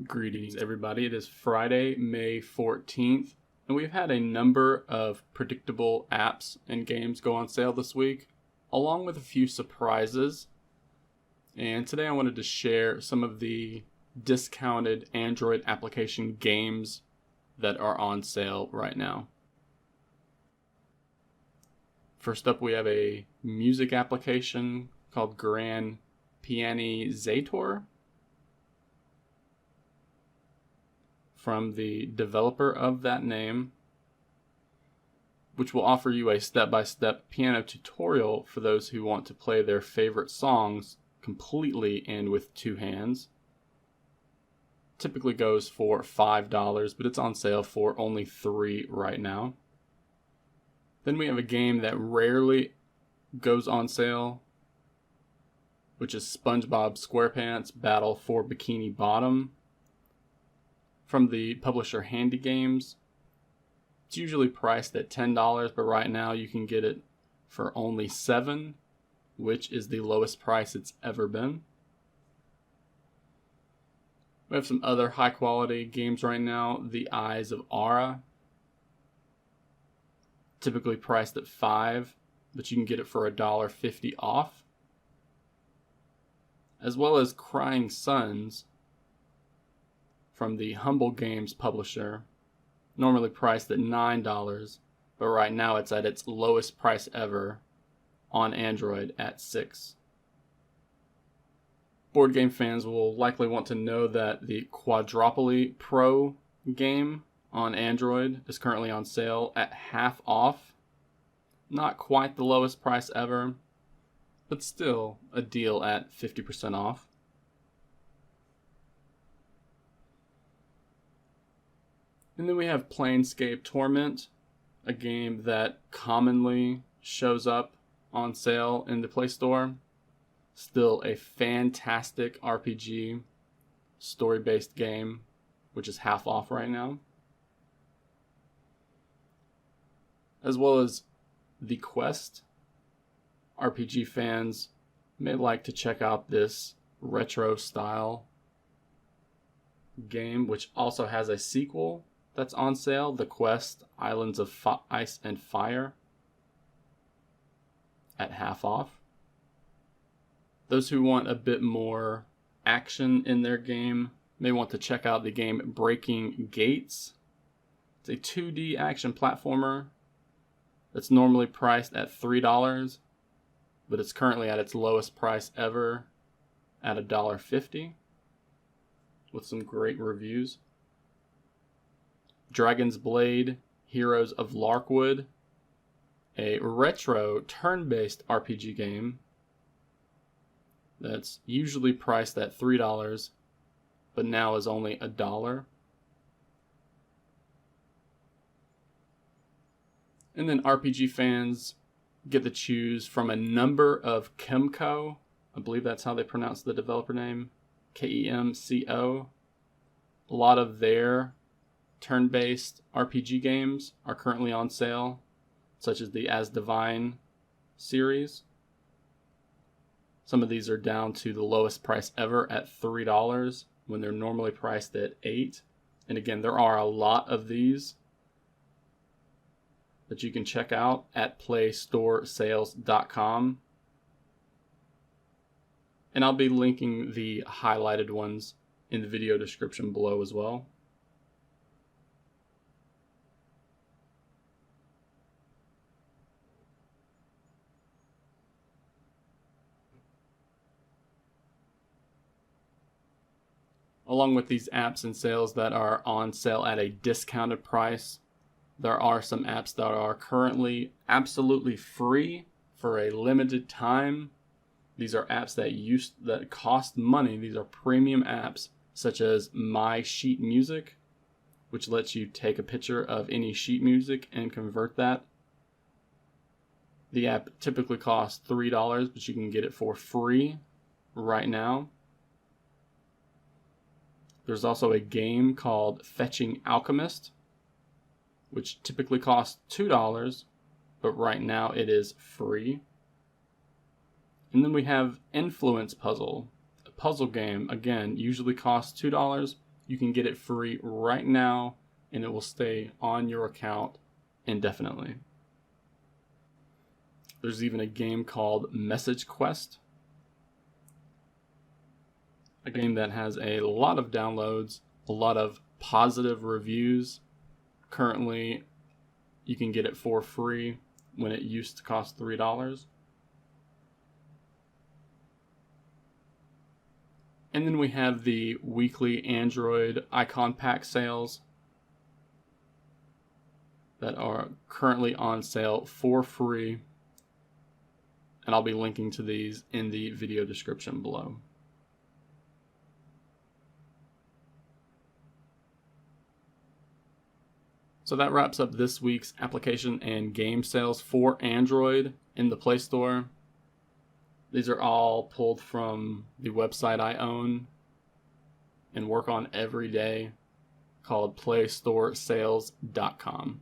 Greetings, everybody. It is Friday, May 14th, and we've had a number of predictable apps and games go on sale this week, along with a few surprises. And today I wanted to share some of the discounted Android application games that are on sale right now. First up, we have a music application called Grand Pianizator from the developer of that name, which will offer you a step-by-step piano tutorial for those who want to play their favorite songs completely and with two hands. Typically goes for $5, but it's on sale for only $3 right now. Then we have a game that rarely goes on sale, which is Spongebob Squarepants Battle for Bikini Bottom from the publisher Handy Games. It's usually priced at $10, but right now you can get it for only $7, which is the lowest price it's ever been. We have some other high quality games right now. The Eyes of Aura, typically priced at $5, but you can get it for $1.50 off. As well as Crying Suns from the Humble Games publisher, normally priced at $9, but right now it's at its lowest price ever on Android at $6. Board game fans will likely want to know that the Quadropoly Pro game on Android is currently on sale at half off. Not quite the lowest price ever, but still a deal at 50% off. And then we have Planescape Torment, a game that commonly shows up on sale in the Play Store. Still a fantastic RPG, story-based game, which is half off right now. As well as The Quest. RPG fans may like to check out this retro-style game, which also has a sequel that's on sale, The Quest Islands of Ice and Fire, at half off. Those who want a bit more action in their game may want to check out the game Breaking Gates. It's a 2D action platformer that's normally priced at $3, but it's currently at its lowest price ever at $1.50, with some great reviews. Dragon's Blade Heroes of Larkwood, a retro turn-based RPG game that's usually priced at $3, but now is only $1. And then RPG fans get to choose from a number of Kemco. I believe that's how they pronounce the developer name, Kemco. A lot of their turn-based RPG games are currently on sale, such as the As Divine series. Some of these are down to the lowest price ever at $3 when they're normally priced at $8. And again, there are a lot of these that you can check out at playstoresales.com. And I'll be linking the highlighted ones in the video description below as well. Along with these apps and sales that are on sale at a discounted price, there are some apps that are currently absolutely free for a limited time. These are apps that cost money. These are premium apps such as My Sheet Music, which lets you take a picture of any sheet music and convert that. The app typically costs $3, but you can get it for free right now. There's also a game called Fetching Alchemist, which typically costs $2, but right now it is free. And then we have Influence Puzzle, a puzzle game, again, usually costs $2, You can get it free right now, and it will stay on your account indefinitely. There's even a game called Message Quest, a game that has a lot of downloads, a lot of positive reviews. Currently, you can get it for free when it used to cost $3. And then we have the weekly Android icon pack sales that are currently on sale for free. And I'll be linking to these in the video description below. So that wraps up this week's application and game sales for Android in the Play Store. These are all pulled from the website I own and work on every day, called playstoresales.com.